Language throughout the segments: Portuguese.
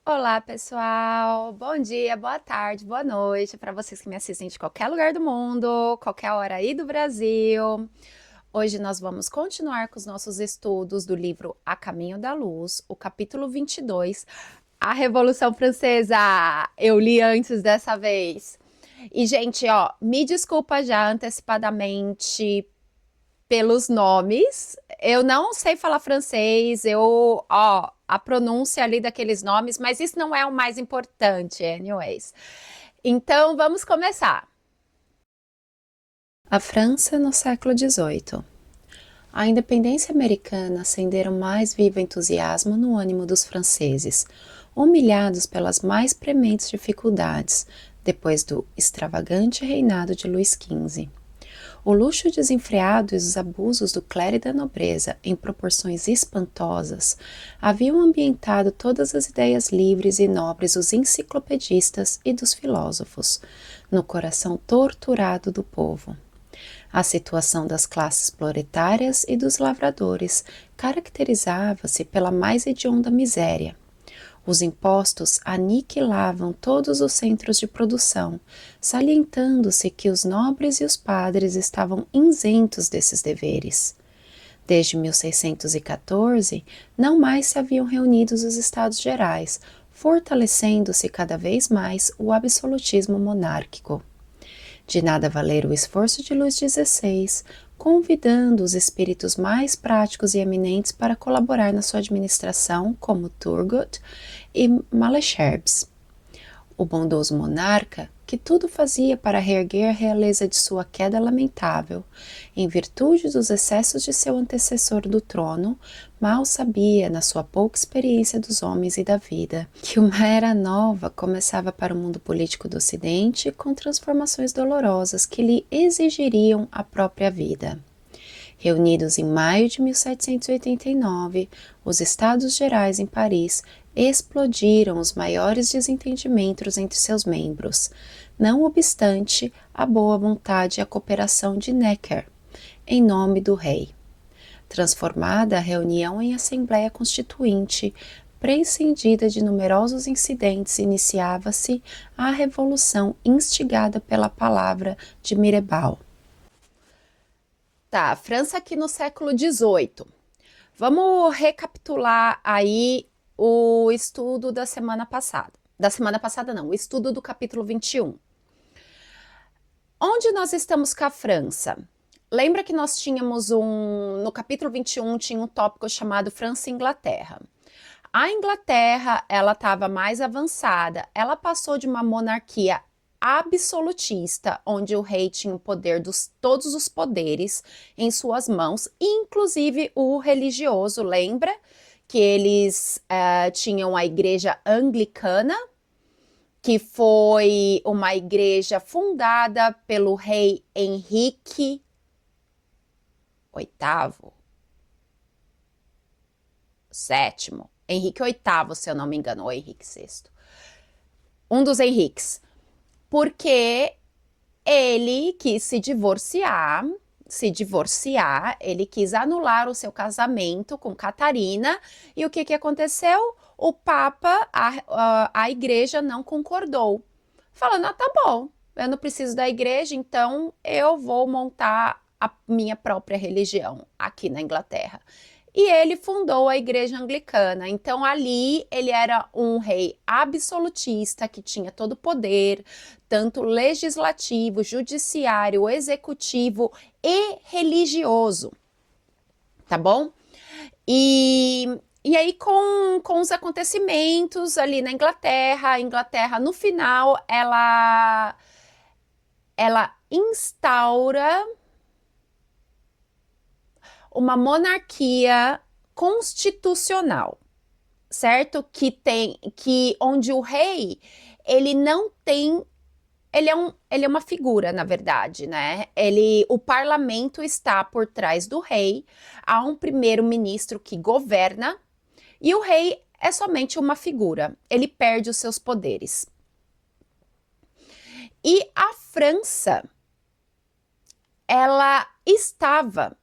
Olá, pessoal! Bom dia, boa tarde, boa noite para vocês que me assistem de qualquer lugar do mundo, qualquer hora aí do Brasil. Hoje nós vamos continuar com os nossos estudos do livro A Caminho da Luz, o capítulo 22, A Revolução Francesa. Eu li antes dessa vez. E, gente, ó, me desculpa já antecipadamente pelos nomes. Eu não sei falar francês, a pronúncia ali daqueles nomes, mas isso não é o mais importante, anyways. Então, vamos começar. A França no século XVIII. A independência americana acendera o mais vivo entusiasmo no ânimo dos franceses, humilhados pelas mais prementes dificuldades, depois do extravagante reinado de Luís XV. O luxo desenfreado e os abusos do clero e da nobreza, em proporções espantosas, haviam ambientado todas as ideias livres e nobres dos enciclopedistas e dos filósofos, no coração torturado do povo. A situação das classes proletárias e dos lavradores caracterizava-se pela mais hedionda miséria. Os impostos aniquilavam todos os centros de produção, salientando-se que os nobres e os padres estavam isentos desses deveres. Desde 1614, não mais se haviam reunido os Estados Gerais, fortalecendo-se cada vez mais o absolutismo monárquico. De nada valer o esforço de Luís XVI, convidando os espíritos mais práticos e eminentes para colaborar na sua administração, como Turgot e Malesherbes. O bondoso monarca, que tudo fazia para reerguer a realeza de sua queda lamentável, em virtude dos excessos de seu antecessor do trono, mal sabia, na sua pouca experiência dos homens e da vida, que uma era nova começava para o mundo político do Ocidente com transformações dolorosas que lhe exigiriam a própria vida. Reunidos em maio de 1789, os Estados Gerais em Paris explodiram os maiores desentendimentos entre seus membros, não obstante a boa vontade e a cooperação de Necker, em nome do rei. Transformada a reunião em Assembleia Constituinte, prescindida de numerosos incidentes, iniciava-se a Revolução instigada pela palavra de Mirebeau. Tá, França aqui no século XVIII. Vamos recapitular aí o estudo da semana passada. Da semana passada não, o estudo do capítulo 21. Onde nós estamos com a França? Lembra que nós tínhamos no capítulo 21 tinha um tópico chamado França e Inglaterra. A Inglaterra, ela estava mais avançada, ela passou de uma monarquia absolutista, onde o rei tinha o poder dos todos os poderes em suas mãos, inclusive o religioso. Lembra que eles tinham a igreja anglicana, que foi uma igreja fundada pelo rei Henrique VIII, sétimo, Henrique VIII, se eu não me engano, ou Henrique VI. Um dos Henriques, porque ele quis se divorciar, ele quis anular o seu casamento com Catarina, e o que aconteceu? O Papa, a igreja não concordou, falando, tá bom, eu não preciso da igreja, então eu vou montar a minha própria religião aqui na Inglaterra. E ele fundou a igreja anglicana. Então ali ele era um rei absolutista que tinha todo o poder, tanto legislativo, judiciário, executivo e religioso, tá bom? E aí com os acontecimentos ali na Inglaterra, a Inglaterra no final ela instaura uma monarquia constitucional, certo? Que onde o rei ele não tem, ele é uma figura, na verdade, né? O parlamento está por trás do rei, há um primeiro-ministro que governa e o rei é somente uma figura. Ele perde os seus poderes. E a França, ela estava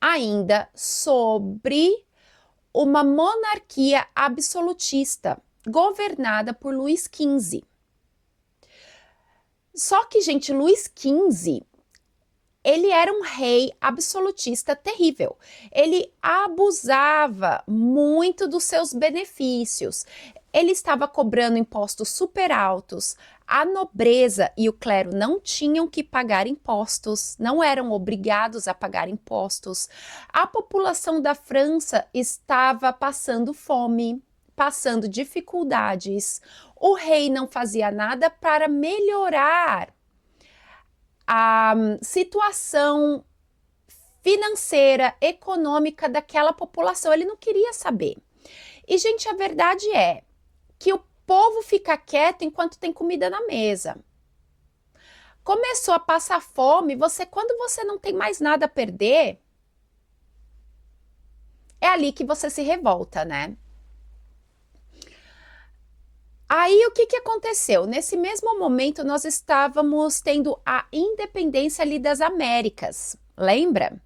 ainda sobre uma monarquia absolutista, governada por Luís XV. Só que, gente, Luís XV, ele era um rei absolutista terrível. Ele abusava muito dos seus benefícios. Ele estava cobrando impostos super altos. A nobreza e o clero não tinham que pagar impostos, não eram obrigados a pagar impostos. A população da França estava passando fome, passando dificuldades. O rei não fazia nada para melhorar a situação financeira, econômica daquela população. Ele não queria saber. E, gente, a verdade é que o povo fica quieto enquanto tem comida na mesa. Começou a passar fome, quando você não tem mais nada a perder, é ali que você se revolta, né? Aí o que aconteceu? Nesse mesmo momento nós estávamos tendo a independência ali das Américas, lembra?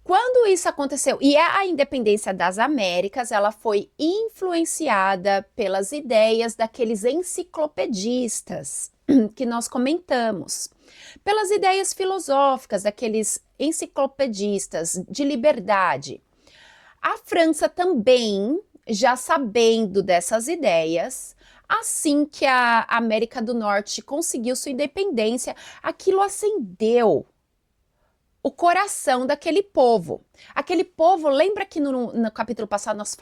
Quando isso aconteceu, e a independência das Américas, ela foi influenciada pelas ideias daqueles enciclopedistas que nós comentamos, pelas ideias filosóficas daqueles enciclopedistas de liberdade. A França também, já sabendo dessas ideias, assim que a América do Norte conseguiu sua independência, aquilo acendeu o coração daquele povo. Aquele povo, lembra que no capítulo passado nós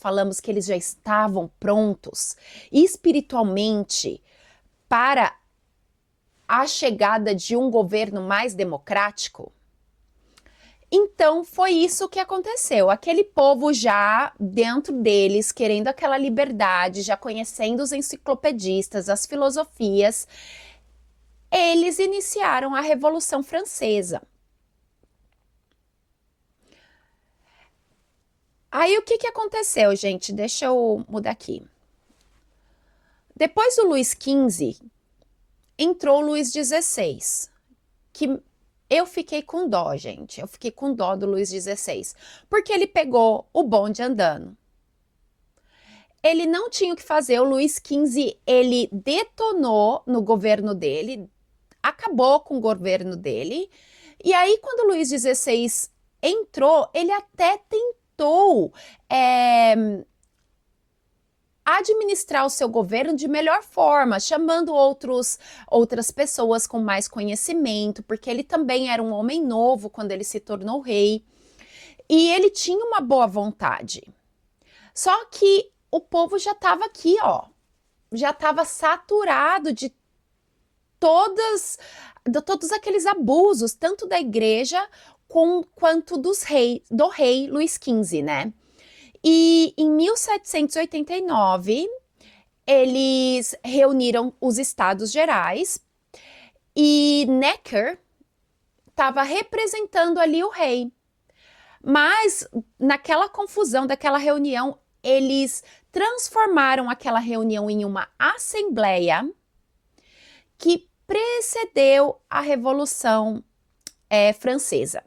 falamos que eles já estavam prontos espiritualmente para a chegada de um governo mais democrático? Então foi isso que aconteceu. Aquele povo já dentro deles, querendo aquela liberdade, já conhecendo os enciclopedistas, as filosofias, eles iniciaram a Revolução Francesa. Aí o que aconteceu, gente? Deixa eu mudar aqui. Depois do Luís XV, entrou o Luís XVI, que eu fiquei com dó, gente. Eu fiquei com dó do Luís XVI, porque ele pegou o bonde andando. Ele não tinha o que fazer, o Luís XV, ele detonou no governo dele, acabou com o governo dele, e aí quando o Luís XVI entrou, ele até tentou administrar o seu governo de melhor forma, chamando outras pessoas com mais conhecimento, porque ele também era um homem novo quando ele se tornou rei, e ele tinha uma boa vontade. Só que o povo já estava aqui, ó, já estava saturado de todos aqueles abusos, tanto da igreja quanto do rei Luís XV, né? E em 1789, eles reuniram os Estados Gerais e Necker estava representando ali o rei. Mas naquela confusão daquela reunião, eles transformaram aquela reunião em uma assembleia que precedeu a Revolução Francesa.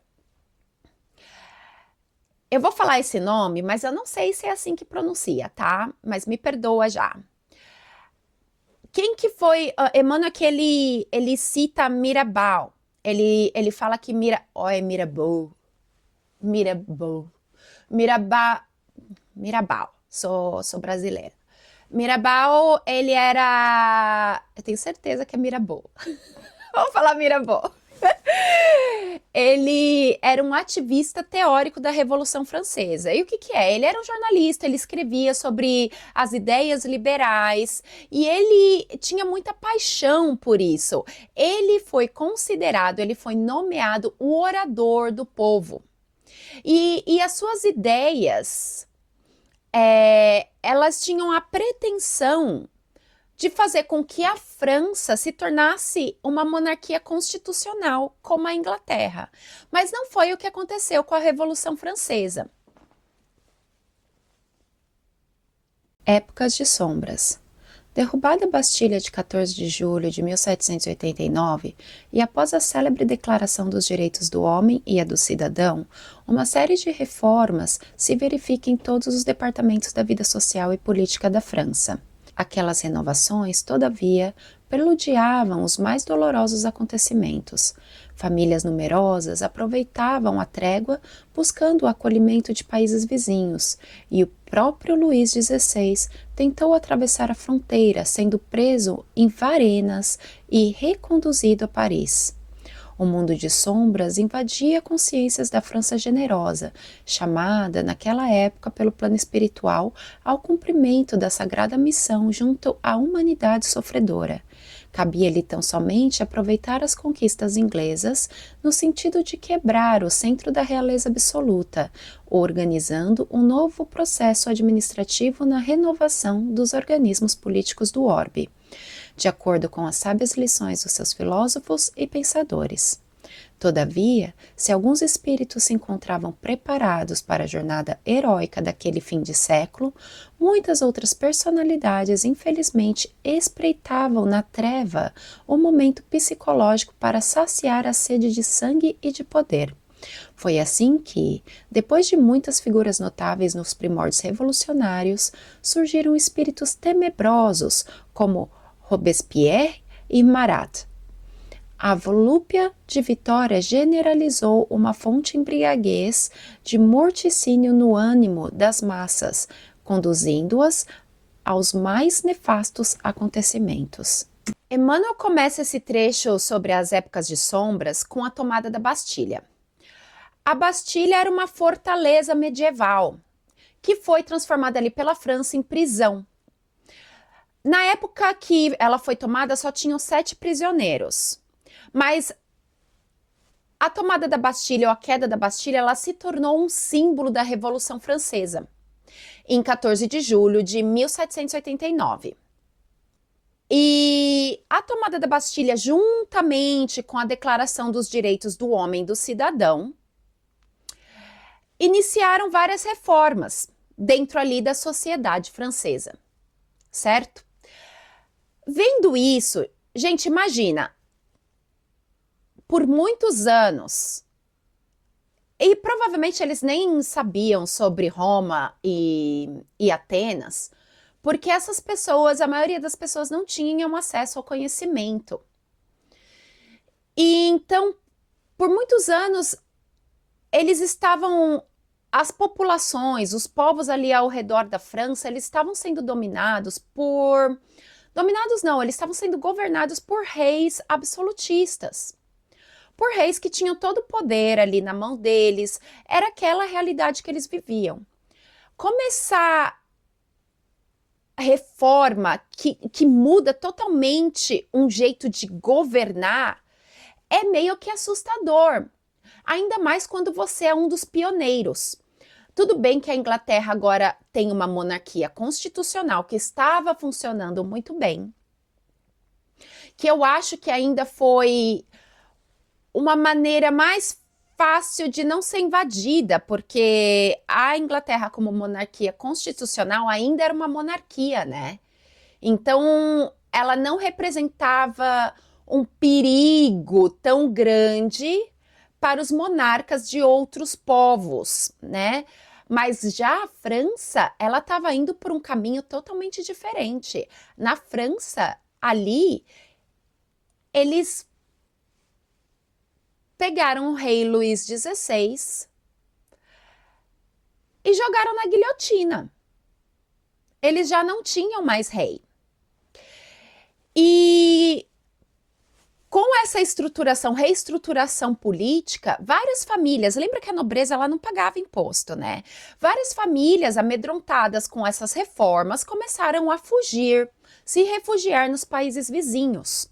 Eu vou falar esse nome, mas eu não sei se é assim que pronuncia, tá? Mas me perdoa já. Quem que foi? Emmanuel, que ele cita Mirabeau. Ele fala que é Mirabeau. Mirabeau. Sou brasileira. Mirabeau, ele era... Eu tenho certeza que é Mirabeau. Vamos falar Mirabeau. Ele era um ativista teórico da Revolução Francesa. E o que é? Ele era um jornalista, ele escrevia sobre as ideias liberais e ele tinha muita paixão por isso. Ele foi nomeado o orador do povo. E as suas ideias, elas tinham a pretensão de fazer com que a França se tornasse uma monarquia constitucional, como a Inglaterra. Mas não foi o que aconteceu com a Revolução Francesa. Épocas de sombras. Derrubada a Bastilha de 14 de julho de 1789 e após a célebre Declaração dos Direitos do Homem e a do Cidadão, uma série de reformas se verifica em todos os departamentos da vida social e política da França. Aquelas renovações, todavia, preludiavam os mais dolorosos acontecimentos. Famílias numerosas aproveitavam a trégua buscando o acolhimento de países vizinhos, e o próprio Luís XVI tentou atravessar a fronteira, sendo preso em Varenas e reconduzido a Paris. O mundo de sombras invadia consciências da França generosa, chamada naquela época pelo plano espiritual ao cumprimento da sagrada missão junto à humanidade sofredora. Cabia-lhe tão somente aproveitar as conquistas inglesas no sentido de quebrar o centro da realeza absoluta, organizando um novo processo administrativo na renovação dos organismos políticos do orbe, de acordo com as sábias lições dos seus filósofos e pensadores. Todavia, se alguns espíritos se encontravam preparados para a jornada heróica daquele fim de século, muitas outras personalidades infelizmente espreitavam na treva o momento psicológico para saciar a sede de sangue e de poder. Foi assim que, depois de muitas figuras notáveis nos primórdios revolucionários, surgiram espíritos tenebrosos como Robespierre e Marat. A volúpia de Vitória generalizou uma fonte embriaguez de morticínio no ânimo das massas, conduzindo-as aos mais nefastos acontecimentos. Emmanuel começa esse trecho sobre as épocas de sombras com a tomada da Bastilha. A Bastilha era uma fortaleza medieval que foi transformada ali pela França em prisão. Na época que ela foi tomada, só tinham 7 prisioneiros. Mas a tomada da Bastilha ou a queda da Bastilha, ela se tornou um símbolo da Revolução Francesa, em 14 de julho de 1789. E a tomada da Bastilha, juntamente com a Declaração dos Direitos do Homem e do Cidadão, iniciaram várias reformas dentro ali da sociedade francesa, certo? Vendo isso, gente, imagina, por muitos anos, e provavelmente eles nem sabiam sobre Roma e Atenas, porque essas pessoas, a maioria das pessoas não tinham acesso ao conhecimento. E então, por muitos anos, eles estavam, as populações, os povos ali ao redor da França, eles estavam sendo dominados por... Dominados não, eles estavam sendo governados por reis absolutistas. Por reis que tinham todo o poder ali na mão deles, era aquela realidade que eles viviam. Começar a reforma que muda totalmente um jeito de governar é meio que assustador, ainda mais quando você é um dos pioneiros. Tudo bem que a Inglaterra agora tem uma monarquia constitucional que estava funcionando muito bem, que eu acho que ainda foi uma maneira mais fácil de não ser invadida, porque a Inglaterra como monarquia constitucional ainda era uma monarquia, né? Então, ela não representava um perigo tão grande para os monarcas de outros povos, né? Mas já a França, ela estava indo por um caminho totalmente diferente. Na França, ali, eles pegaram o rei Luís XVI e jogaram na guilhotina. Eles já não tinham mais rei. E com essa reestruturação política, várias famílias, lembra que a nobreza ela não pagava imposto, né? Várias famílias amedrontadas com essas reformas começaram a fugir, se refugiar nos países vizinhos.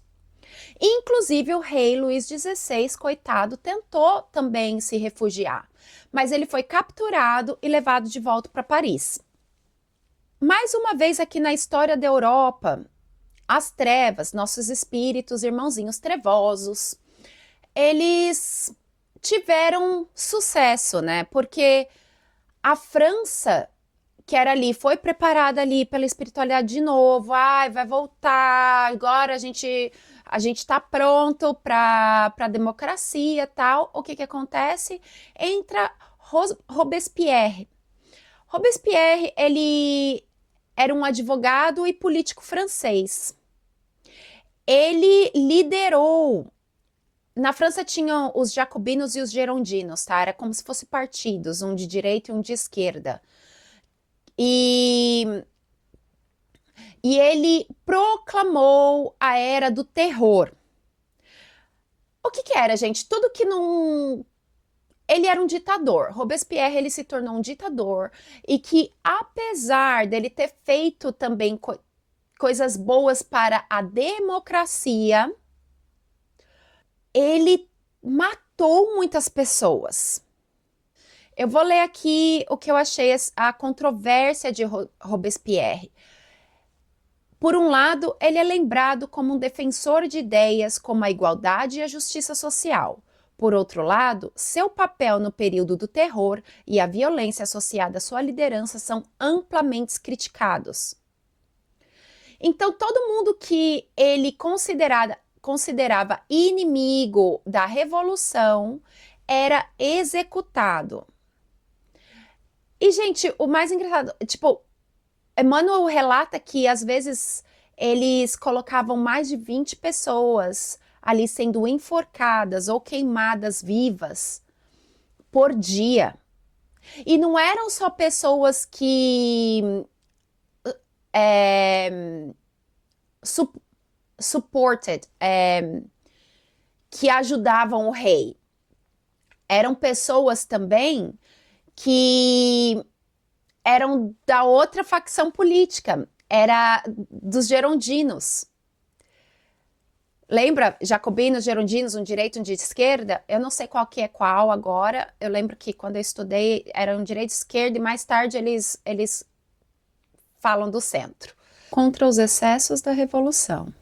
Inclusive o rei Luís XVI, coitado, tentou também se refugiar, mas ele foi capturado e levado de volta para Paris. Mais uma vez aqui na história da Europa, as trevas, nossos espíritos, irmãozinhos trevosos, eles tiveram sucesso, né? Porque a França, que era ali, foi preparada ali pela espiritualidade de novo, ai, vai voltar, agora a gente está pronto para a democracia, tal. O que que acontece? Entra Robespierre. Robespierre, ele era um advogado e político francês. Ele liderou. Na França tinham os jacobinos e os gerondinos, tá? Era como se fossem partidos, um de direita e um de esquerda. E ele proclamou a era do terror. O que que era, gente? Tudo que não... Ele era um ditador. Robespierre, ele se tornou um ditador e que, apesar dele ter feito também coisas boas para a democracia, ele matou muitas pessoas. Eu vou ler aqui o que eu achei a controvérsia de Robespierre. Por um lado, ele é lembrado como um defensor de ideias como a igualdade e a justiça social. Por outro lado, seu papel no período do terror e a violência associada à sua liderança são amplamente criticados. Então, todo mundo que ele considerava inimigo da revolução era executado. E, gente, o mais engraçado, tipo, Emmanuel relata que às vezes eles colocavam mais de 20 pessoas ali sendo enforcadas ou queimadas vivas por dia. E não eram só pessoas que supported, que ajudavam o rei. Eram pessoas também que eram da outra facção política, era dos gerondinos. Lembra? Jacobinos, gerondinos, um direito, um de esquerda? Eu não sei qual que é qual agora. Eu lembro que quando eu estudei era um direito, esquerda e mais tarde eles falam do centro. Contra os excessos da Revolução.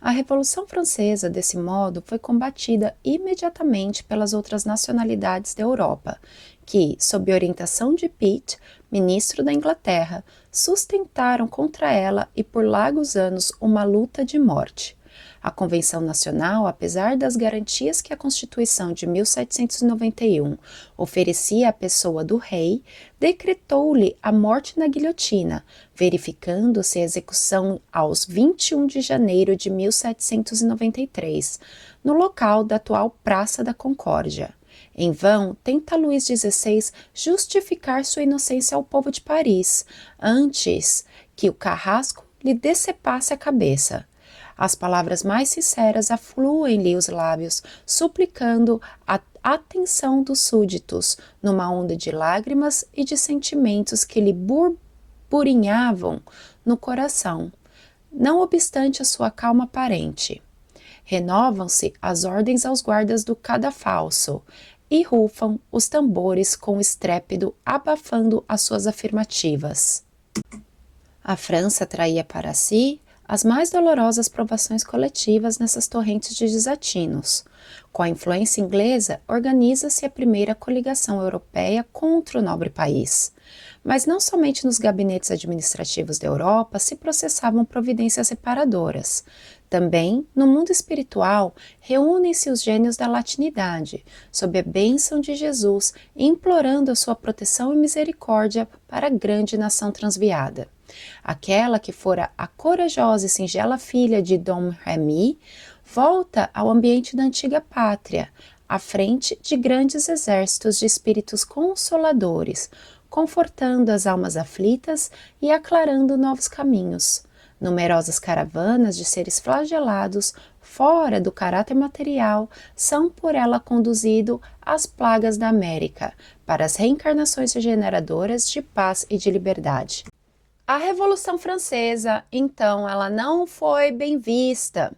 A Revolução Francesa, desse modo, foi combatida imediatamente pelas outras nacionalidades da Europa, que, sob orientação de Pitt, ministro da Inglaterra, sustentaram contra ela e por largos anos uma luta de morte. A Convenção Nacional, apesar das garantias que a Constituição de 1791 oferecia à pessoa do rei, decretou-lhe a morte na guilhotina, verificando-se a execução aos 21 de janeiro de 1793, no local da atual Praça da Concórdia. Em vão, tenta Luís XVI justificar sua inocência ao povo de Paris, antes que o carrasco lhe decepasse a cabeça. As palavras mais sinceras afluem-lhe os lábios, suplicando a atenção dos súditos, numa onda de lágrimas e de sentimentos que lhe burburinhavam no coração, não obstante a sua calma aparente. Renovam-se as ordens aos guardas do cadafalso, e rufam os tambores com estrépito, abafando as suas afirmativas. A França traía para si as mais dolorosas provações coletivas nessas torrentes de desatinos. Com a influência inglesa, organiza-se a primeira coligação europeia contra o nobre país. Mas não somente nos gabinetes administrativos da Europa se processavam providências reparadoras. Também, no mundo espiritual, reúnem-se os gênios da latinidade, sob a bênção de Jesus, implorando a sua proteção e misericórdia para a grande nação transviada. Aquela que fora a corajosa e singela filha de Dom Remy, volta ao ambiente da antiga pátria, à frente de grandes exércitos de espíritos consoladores, confortando as almas aflitas e aclarando novos caminhos. Numerosas caravanas de seres flagelados, fora do caráter material, são por ela conduzidos às plagas da América, para as reencarnações regeneradoras de paz e de liberdade. A Revolução Francesa, então, ela não foi bem vista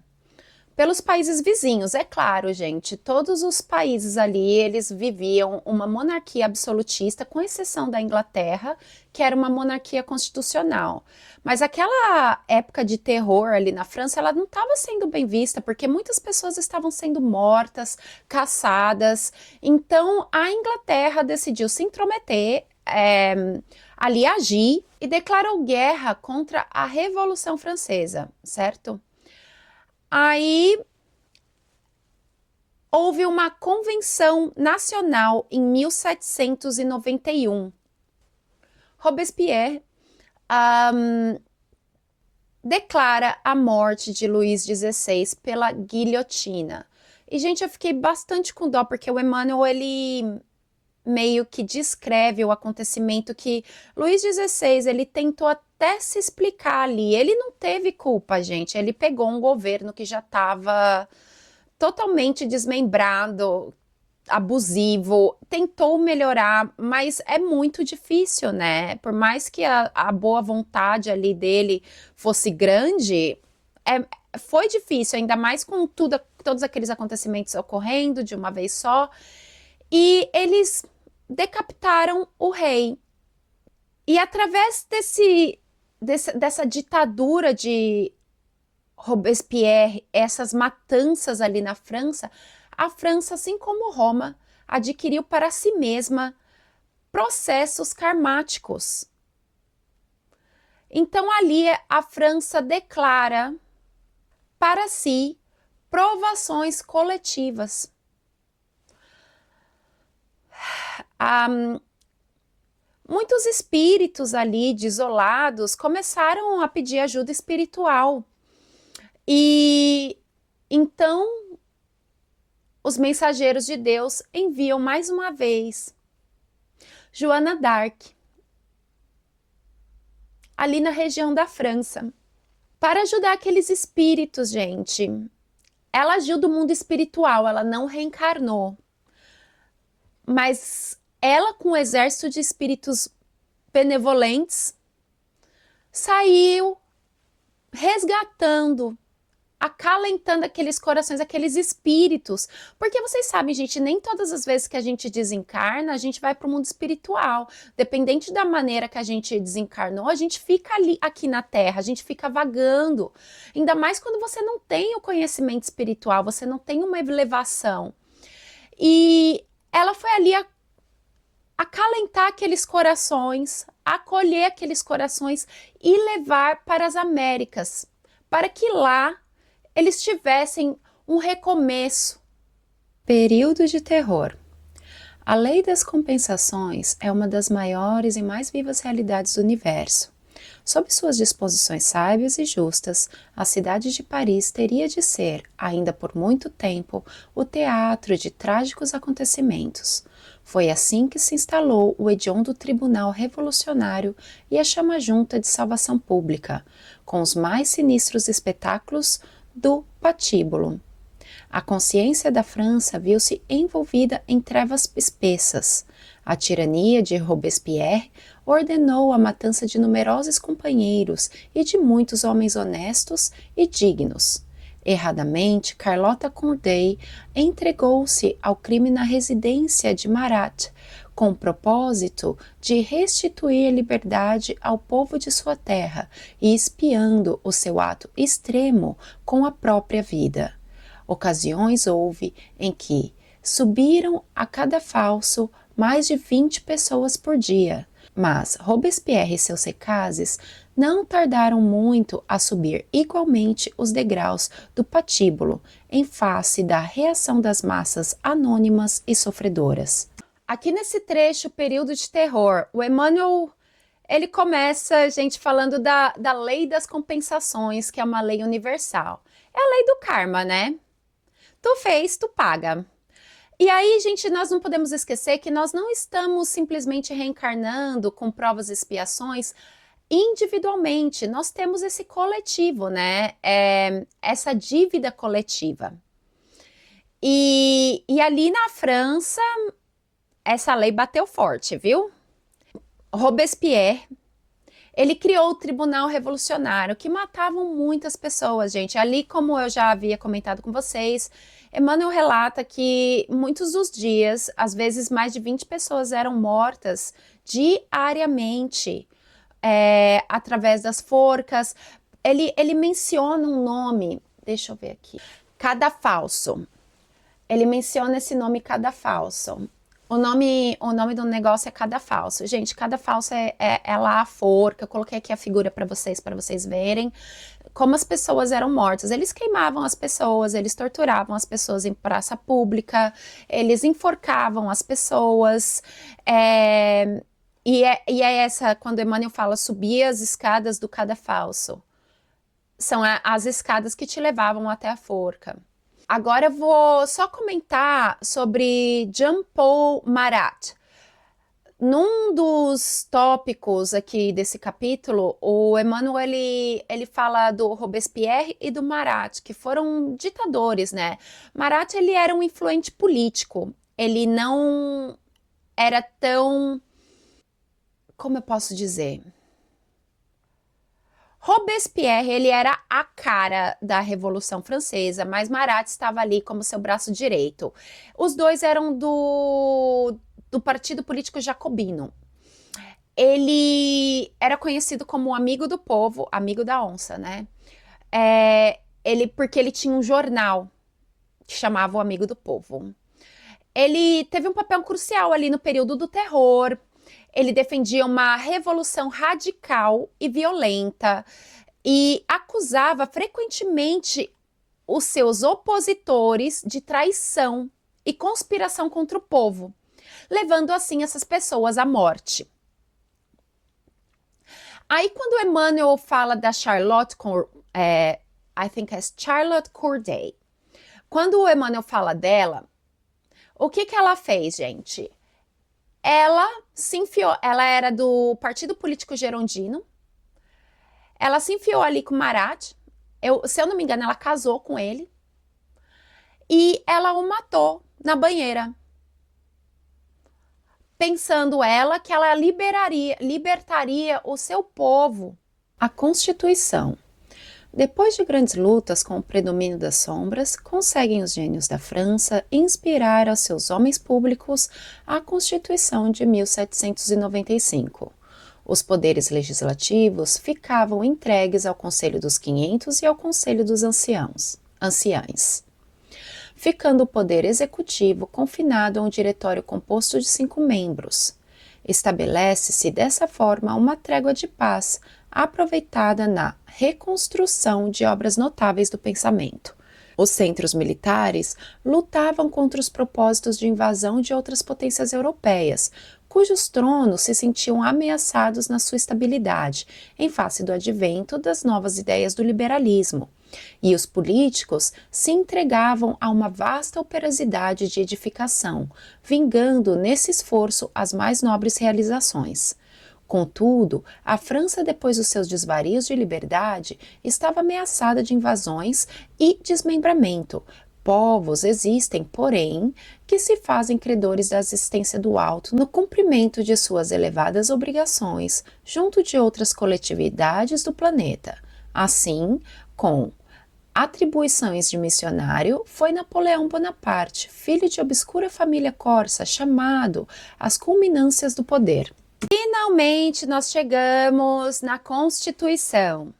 pelos países vizinhos, é claro, gente, todos os países ali, eles viviam uma monarquia absolutista, com exceção da Inglaterra, que era uma monarquia constitucional. Mas aquela época de terror ali na França, ela não estava sendo bem vista, porque muitas pessoas estavam sendo mortas, caçadas. Então, a Inglaterra decidiu se intrometer, ali agir e declarou guerra contra a Revolução Francesa, certo? Aí houve uma convenção nacional em 1791. Robespierre declara a morte de Luís XVI pela guilhotina. E, gente, eu fiquei bastante com dó, porque o Emmanuel, ele meio que descreve o acontecimento que Luís XVI, ele tentou até se explicar ali. Ele não teve culpa, gente. Ele pegou um governo que já estava totalmente desmembrado, abusivo, tentou melhorar, mas é muito difícil, né? Por mais que a boa vontade ali dele fosse grande, foi difícil, ainda mais com todos aqueles acontecimentos ocorrendo de uma vez só. E eles decapitaram o rei. E através dessa ditadura de Robespierre, essas matanças ali na França, a França, assim como Roma, adquiriu para si mesma processos karmáticos. Então ali a França declara para si provações coletivas. Muitos espíritos ali desolados começaram a pedir ajuda espiritual. E então os mensageiros de Deus enviam mais uma vez Joana d'Arc, ali na região da França, para ajudar aqueles espíritos, gente. Ela agiu do mundo espiritual, ela não reencarnou. Mas ela, com um exército de espíritos benevolentes, saiu resgatando, acalentando aqueles corações, aqueles espíritos. Porque vocês sabem, gente, nem todas as vezes que a gente desencarna, a gente vai para o mundo espiritual. Dependente da maneira que a gente desencarnou, a gente fica ali, aqui na Terra, a gente fica vagando. Ainda mais quando você não tem o conhecimento espiritual, você não tem uma elevação. E ela foi ali acalentar aqueles corações, acolher aqueles corações e levar para as Américas, para que lá eles tivessem um recomeço. Período de terror. A lei das compensações é uma das maiores e mais vivas realidades do universo. Sob suas disposições sábias e justas, a cidade de Paris teria de ser, ainda por muito tempo, o teatro de trágicos acontecimentos. Foi assim que se instalou o hediondo Tribunal Revolucionário e a chama-junta de salvação pública, com os mais sinistros espetáculos do patíbulo. A consciência da França viu-se envolvida em trevas espessas. A tirania de Robespierre ordenou a matança de numerosos companheiros e de muitos homens honestos e dignos. Erradamente, Carlotta Corday entregou-se ao crime na residência de Marat, com o propósito de restituir a liberdade ao povo de sua terra e espiando o seu ato extremo com a própria vida. Ocasiões houve em que subiram a cadafalso mais de 20 pessoas por dia, mas Robespierre e seus secazes não tardaram muito a subir igualmente os degraus do patíbulo em face da reação das massas anônimas e sofredoras. Aqui nesse trecho, período de terror, o Emmanuel, ele começa, gente, falando da lei das compensações, que é uma lei universal. É a lei do karma, né? Tu fez, tu paga. E aí, gente, nós não podemos esquecer que nós não estamos simplesmente reencarnando com provas e expiações individualmente. Nós temos esse coletivo, né? Essa dívida coletiva. E ali na França, essa lei bateu forte, viu? Robespierre, ele criou o Tribunal Revolucionário, que matavam muitas pessoas, gente. Ali, como eu já havia comentado com vocês, Emmanuel relata que muitos dos dias, às vezes mais de 20 pessoas eram mortas diariamente, através das forcas. Ele menciona um nome, deixa eu ver aqui, cadafalso. Ele menciona esse nome cadafalso. O nome do negócio é cadafalso. Gente, cadafalso é lá a forca. Eu coloquei aqui a figura para vocês verem como as pessoas eram mortas. Eles queimavam as pessoas, eles torturavam as pessoas em praça pública, eles enforcavam as pessoas. E é essa, quando Emmanuel fala subir as escadas do cadafalso. São as escadas que te levavam até a forca. Agora eu vou só comentar sobre Jean-Paul Marat. Num dos tópicos aqui desse capítulo, o Emmanuel ele fala do Robespierre e do Marat, que foram ditadores, né? Marat ele era um influente político. Ele não era tão, como eu posso dizer? Robespierre, ele era a cara da Revolução Francesa, mas Marat estava ali como seu braço direito. Os dois eram do Partido Político Jacobino. Ele era conhecido como amigo do povo, amigo da onça, né? Porque ele tinha um jornal que chamava o Amigo do Povo. Ele teve um papel crucial ali no período do terror. Ele defendia uma revolução radical e violenta e acusava frequentemente os seus opositores de traição e conspiração contra o povo, levando assim essas pessoas à morte. Aí quando Emmanuel fala da I think é Charlotte Corday, quando o Emmanuel fala dela, o que ela fez, gente? Ela se enfiou, ela era do Partido Político Gerondino, ela se enfiou ali com Marat, se eu não me engano, ela casou com ele, e ela o matou na banheira, pensando ela que ela libertaria o seu povo. A Constituição. Depois de grandes lutas com o predomínio das sombras, conseguem os gênios da França inspirar aos seus homens públicos a Constituição de 1795. Os poderes legislativos ficavam entregues ao Conselho dos 500 e ao Conselho dos Anciães, ficando o poder executivo confinado a um diretório composto de 5 membros. Estabelece-se dessa forma uma trégua de paz, aproveitada na reconstrução de obras notáveis do pensamento. Os centros militares lutavam contra os propósitos de invasão de outras potências europeias, cujos tronos se sentiam ameaçados na sua estabilidade, em face do advento das novas ideias do liberalismo. E os políticos se entregavam a uma vasta operosidade de edificação, vingando nesse esforço as mais nobres realizações. Contudo, a França, depois dos seus desvarios de liberdade, estava ameaçada de invasões e desmembramento. Povos existem, porém, que se fazem credores da existência do alto no cumprimento de suas elevadas obrigações junto de outras coletividades do planeta. Assim, com atribuições de missionário, foi Napoleão Bonaparte, filho de obscura família corsa, chamado às culminâncias do poder. Finalmente nós chegamos na Constituição.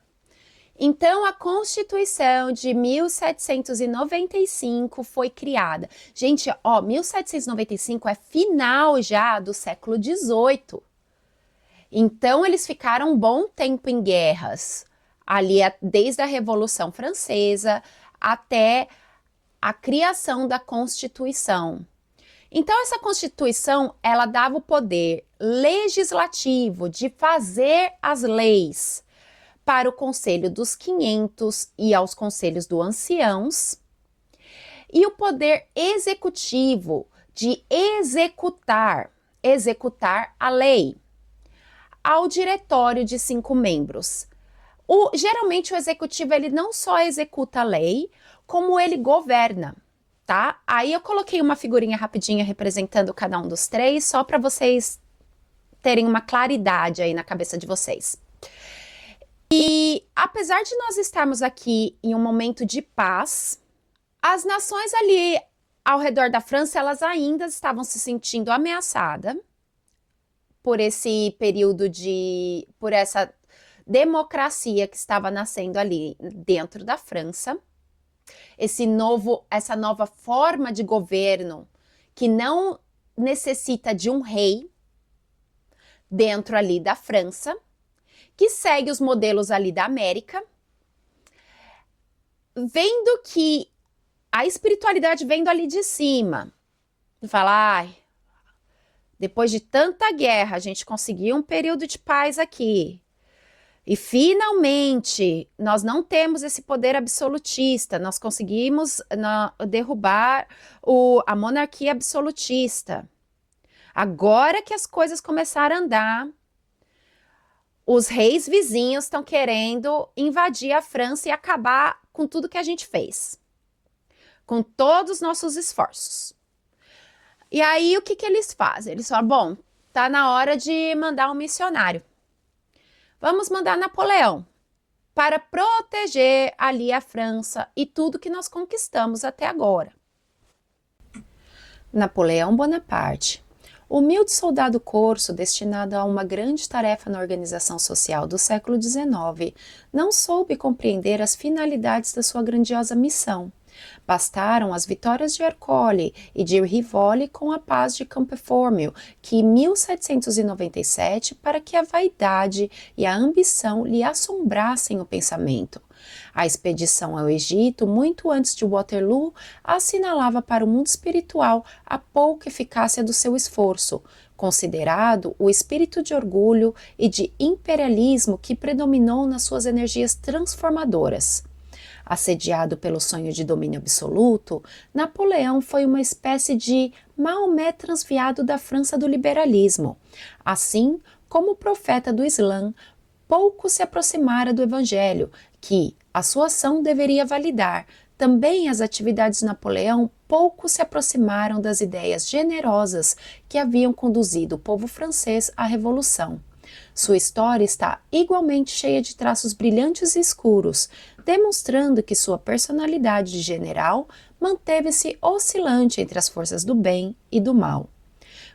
Então, a Constituição de 1795 foi criada. Gente, 1795 é final já do século XVIII. Então, eles ficaram um bom tempo em guerras, ali desde a Revolução Francesa até a criação da Constituição. Então, essa Constituição, ela dava o poder legislativo de fazer as leis para o Conselho dos 500 e aos Conselhos dos Anciãos, e o poder executivo de executar a lei ao diretório de 5 membros. Geralmente o executivo ele não só executa a lei, como ele governa, tá? Aí eu coloquei uma figurinha rapidinha representando cada um dos 3, só para vocês terem uma claridade aí na cabeça de vocês. E apesar de nós estarmos aqui em um momento de paz, as nações ali ao redor da França, elas ainda estavam se sentindo ameaçadas por esse período por essa democracia que estava nascendo ali dentro da França, essa nova forma de governo que não necessita de um rei dentro ali da França, que segue os modelos ali da América, vendo que a espiritualidade vendo ali de cima, fala, ai, depois de tanta guerra, a gente conseguiu um período de paz aqui. E finalmente, nós não temos esse poder absolutista, nós conseguimos derrubar a monarquia absolutista. Agora que as coisas começaram a andar, os reis vizinhos estão querendo invadir a França e acabar com tudo que a gente fez, com todos os nossos esforços. E aí, o que eles fazem? Eles falam, bom, tá na hora de mandar um missionário. Vamos mandar Napoleão para proteger ali a França e tudo que nós conquistamos até agora. Napoleão Bonaparte, humilde soldado corso destinado a uma grande tarefa na organização social do século XIX, não soube compreender as finalidades da sua grandiosa missão. Bastaram as vitórias de Arcole e de Rivoli com a paz de Campeformio, que em 1797, para que a vaidade e a ambição lhe assombrassem o pensamento. A expedição ao Egito, muito antes de Waterloo, assinalava para o mundo espiritual a pouca eficácia do seu esforço, considerado o espírito de orgulho e de imperialismo que predominou nas suas energias transformadoras. Assediado pelo sonho de domínio absoluto, Napoleão foi uma espécie de Maomé transviado da França do liberalismo. Assim como o profeta do Islã, pouco se aproximara do Evangelho, que a sua ação deveria validar. Também as atividades de Napoleão pouco se aproximaram das ideias generosas que haviam conduzido o povo francês à Revolução. Sua história está igualmente cheia de traços brilhantes e escuros, demonstrando que sua personalidade de general manteve-se oscilante entre as forças do bem e do mal.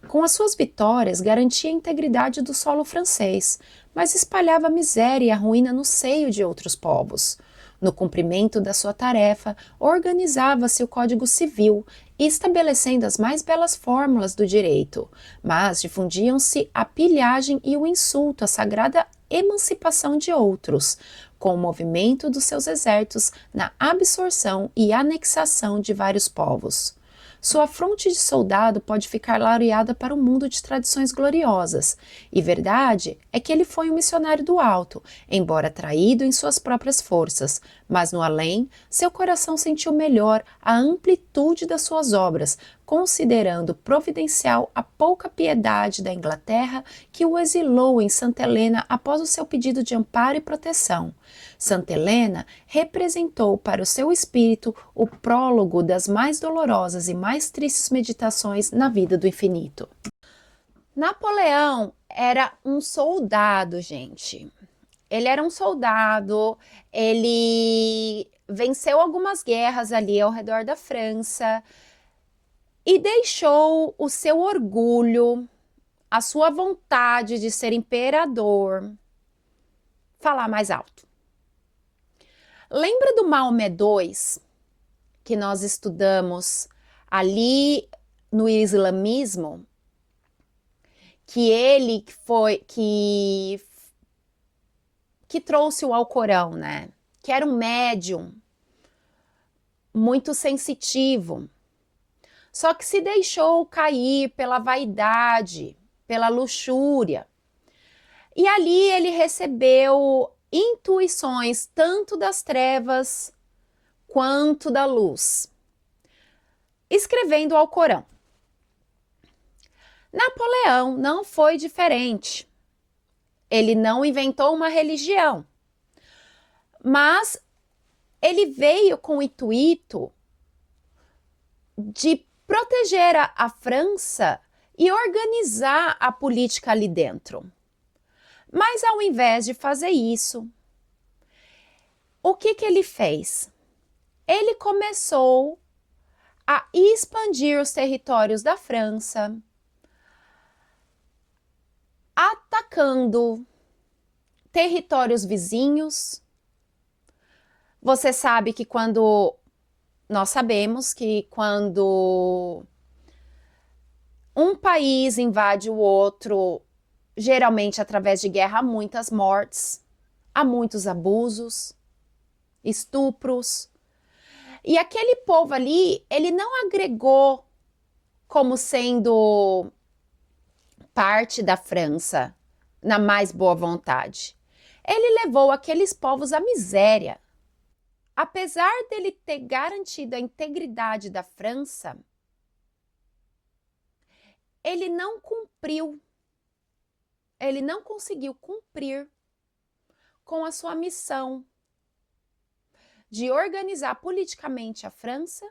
Com as suas vitórias, garantia a integridade do solo francês, mas espalhava a miséria e a ruína no seio de outros povos. No cumprimento da sua tarefa, organizava-se o Código Civil, estabelecendo as mais belas fórmulas do direito, mas difundiam-se a pilhagem e o insulto à sagrada emancipação de outros, com o movimento dos seus exércitos na absorção e anexação de vários povos. Sua fronte de soldado pode ficar laureada para um mundo de tradições gloriosas, e verdade é que ele foi um missionário do alto, embora traído em suas próprias forças, mas no além, seu coração sentiu melhor a amplitude das suas obras, considerando providencial a pouca piedade da Inglaterra que o exilou em Santa Helena após o seu pedido de amparo e proteção. Santa Helena representou para o seu espírito o prólogo das mais dolorosas e mais tristes meditações na vida do infinito. Napoleão era um soldado, gente. Ele era um soldado, ele venceu algumas guerras ali ao redor da França e deixou o seu orgulho, a sua vontade de ser imperador, falar mais alto. Lembra do Maomé II, que nós estudamos ali no islamismo? Que ele foi que trouxe o Alcorão, né? Que era um médium muito sensitivo. Só que se deixou cair pela vaidade, pela luxúria. E ali ele recebeu intuições tanto das trevas quanto da luz, escrevendo o Alcorão. Napoleão não foi diferente. Ele não inventou uma religião, mas ele veio com o intuito de proteger a França e organizar a política ali dentro. Mas ao invés de fazer isso, o que ele fez? Ele começou a expandir os territórios da França, atacando territórios vizinhos. Você sabe que nós sabemos que quando Um país invade o outro, geralmente através de guerra, há muitas mortes, há muitos abusos, estupros. E aquele povo ali, ele não agregou como sendo parte da França na mais boa vontade. Ele levou aqueles povos à miséria. Apesar dele ter garantido a integridade da França, ele não cumpriu, ele não conseguiu cumprir com a sua missão de organizar politicamente a França,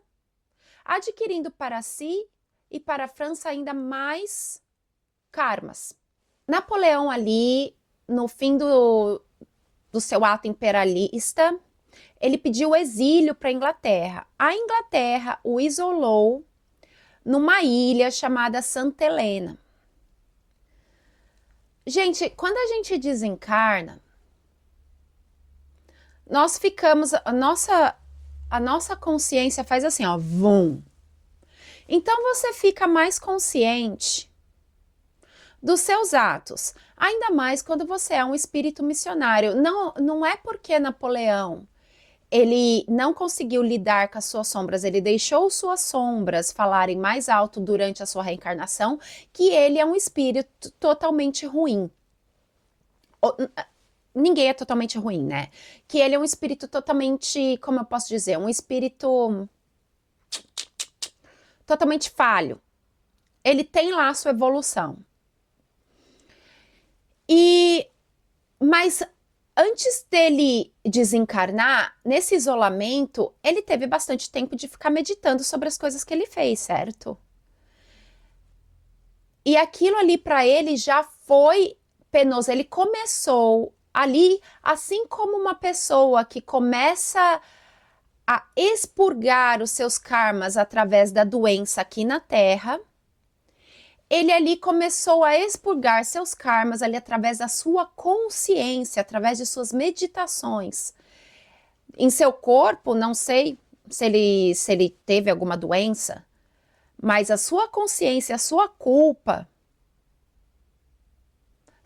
adquirindo para si e para a França ainda mais karmas. Napoleão ali, no fim do seu ato imperialista, ele pediu exílio para a Inglaterra. A Inglaterra o isolou numa ilha chamada Santa Helena. Gente, quando a gente desencarna, nós ficamos, a nossa consciência faz assim, ó, vum. Então você fica mais consciente dos seus atos, ainda mais quando você é um espírito missionário. Não é porque Napoleão ele não conseguiu lidar com as suas sombras, ele deixou suas sombras falarem mais alto durante a sua reencarnação, que ele é um espírito totalmente ruim. Ninguém é totalmente ruim, né? Que ele é um espírito totalmente, como eu posso dizer, um espírito totalmente falho. Ele tem lá a sua evolução. Mas antes dele desencarnar, nesse isolamento, ele teve bastante tempo de ficar meditando sobre as coisas que ele fez, certo? E aquilo ali para ele já foi penoso. Ele começou ali, assim como uma pessoa que começa a expurgar os seus karmas através da doença aqui na Terra, ele ali começou a expurgar seus karmas ali através da sua consciência, através de suas meditações. Em seu corpo, não sei se ele teve alguma doença, mas a sua consciência, a sua culpa,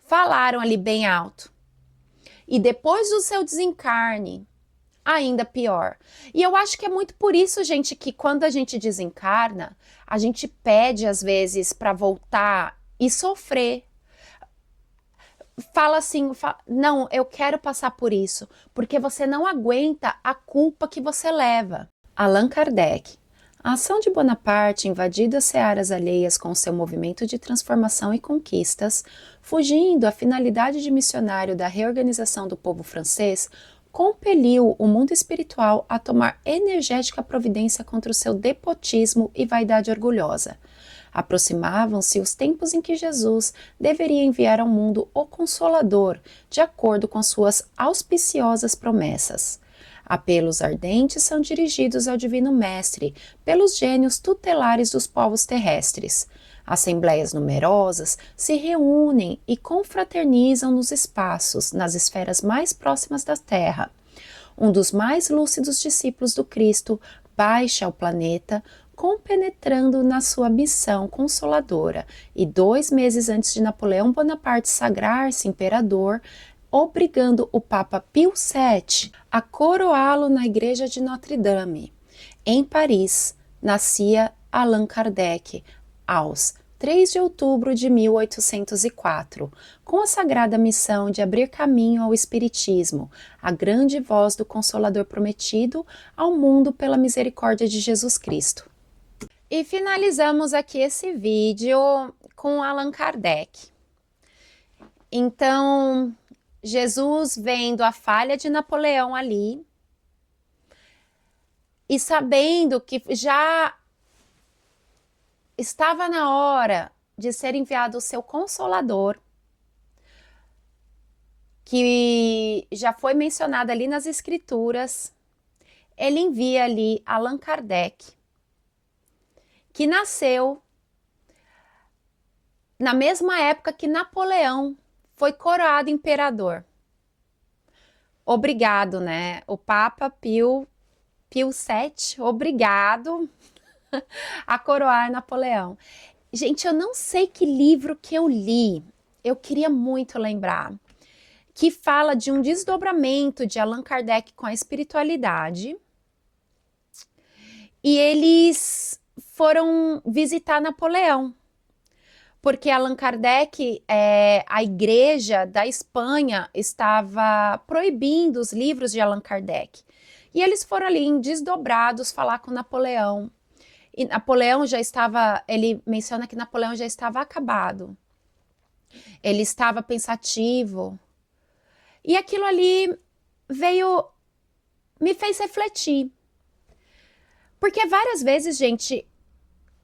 falaram ali bem alto. E depois do seu desencarne, ainda pior. E eu acho que é muito por isso, gente, que quando a gente desencarna, a gente pede às vezes para voltar e sofrer. Fala assim, não, eu quero passar por isso, porque você não aguenta a culpa que você leva. Allan Kardec. A ação de Bonaparte, invadindo as searas alheias com seu movimento de transformação e conquistas, fugindo à finalidade de missionário da reorganização do povo francês, compeliu o mundo espiritual a tomar energética providência contra o seu despotismo e vaidade orgulhosa. Aproximavam-se os tempos em que Jesus deveria enviar ao mundo o Consolador, de acordo com suas auspiciosas promessas. Apelos ardentes são dirigidos ao Divino Mestre pelos gênios tutelares dos povos terrestres. Assembleias numerosas se reúnem e confraternizam nos espaços, nas esferas mais próximas da Terra. Um dos mais lúcidos discípulos do Cristo baixa ao planeta, compenetrando na sua missão consoladora, e 2 meses antes de Napoleão Bonaparte sagrar-se imperador, obrigando o Papa Pio VII a coroá-lo na igreja de Notre-Dame. Em Paris, nascia Allan Kardec, aos 3 de outubro de 1804, com a sagrada missão de abrir caminho ao Espiritismo, a grande voz do Consolador prometido ao mundo pela misericórdia de Jesus Cristo. E finalizamos aqui esse vídeo com Allan Kardec. Então, Jesus vendo a falha de Napoleão ali e sabendo que já estava na hora de ser enviado o seu Consolador, que já foi mencionado ali nas Escrituras, ele envia ali Allan Kardec, que nasceu na mesma época que Napoleão foi coroado imperador. Obrigado, né? O Papa Pio VII, obrigado a coroar Napoleão. Gente, eu não sei que livro que eu li, eu queria muito lembrar, que fala de um desdobramento de Allan Kardec com a espiritualidade. E eles foram visitar Napoleão, porque Allan Kardec, a igreja da Espanha estava proibindo os livros de Allan Kardec. E eles foram ali em desdobrados falar com Napoleão. E Napoleão já estava, ele menciona que Napoleão já estava acabado. Ele estava pensativo. E aquilo ali me fez refletir. Porque várias vezes, gente,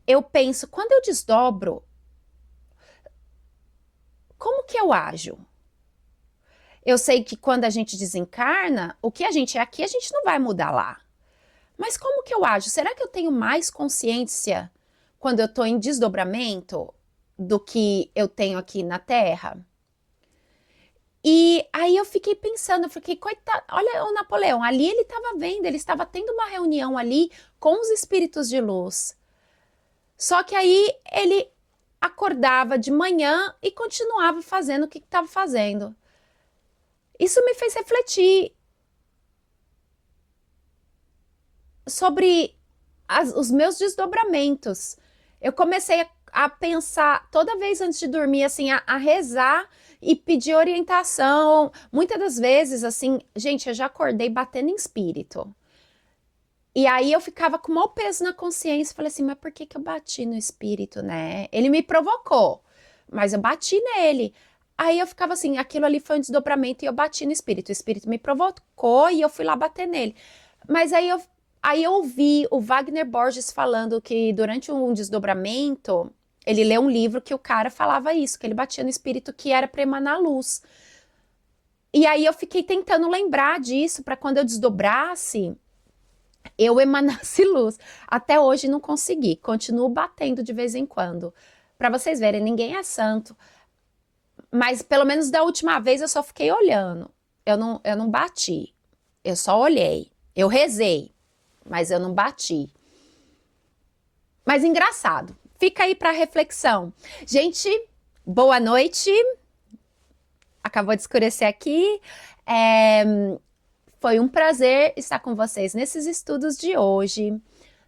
eu penso, quando eu desdobro, como que eu ajo? Eu sei que quando a gente desencarna, o que a gente é aqui, a gente não vai mudar lá. Mas como que eu ajo? Será que eu tenho mais consciência quando eu estou em desdobramento do que eu tenho aqui na Terra? E aí eu fiquei pensando, eu fiquei, coitado, olha o Napoleão, ali ele estava vendo, ele estava tendo uma reunião ali com os espíritos de luz. Só que aí ele acordava de manhã e continuava fazendo o que estava fazendo. Isso me fez refletir sobre os meus desdobramentos. Eu comecei a pensar toda vez antes de dormir, assim, a rezar e pedir orientação. Muitas das vezes, assim, gente, eu já acordei batendo em espírito. E aí eu ficava com o maior peso na consciência, falei assim, mas por que eu bati no espírito, né? Ele me provocou, mas eu bati nele. Aí eu ficava assim, aquilo ali foi um desdobramento e eu bati no espírito. O espírito me provocou e eu fui lá bater nele. Mas aí eu ouvi o Wagner Borges falando que durante um desdobramento, ele leu um livro que o cara falava isso, que ele batia no espírito que era para emanar luz. E aí eu fiquei tentando lembrar disso para quando eu desdobrasse, eu emanasse luz. Até hoje não consegui, continuo batendo de vez em quando. Para vocês verem, ninguém é santo. Mas pelo menos da última vez eu só fiquei olhando. Eu não bati, eu só olhei. Eu rezei, mas eu não bati. Mas engraçado, fica aí para reflexão. Gente, boa noite. Acabou de escurecer aqui. Foi um prazer estar com vocês nesses estudos de hoje.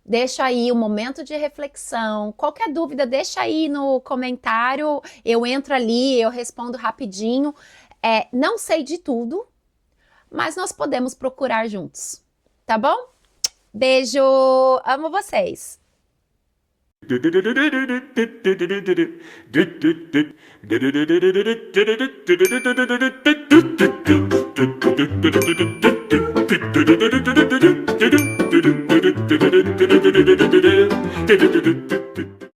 Deixa aí um momento de reflexão. Qualquer dúvida, deixa aí no comentário. Eu entro ali, eu respondo rapidinho. Não sei de tudo, mas nós podemos procurar juntos. Tá bom? Beijo! Amo vocês!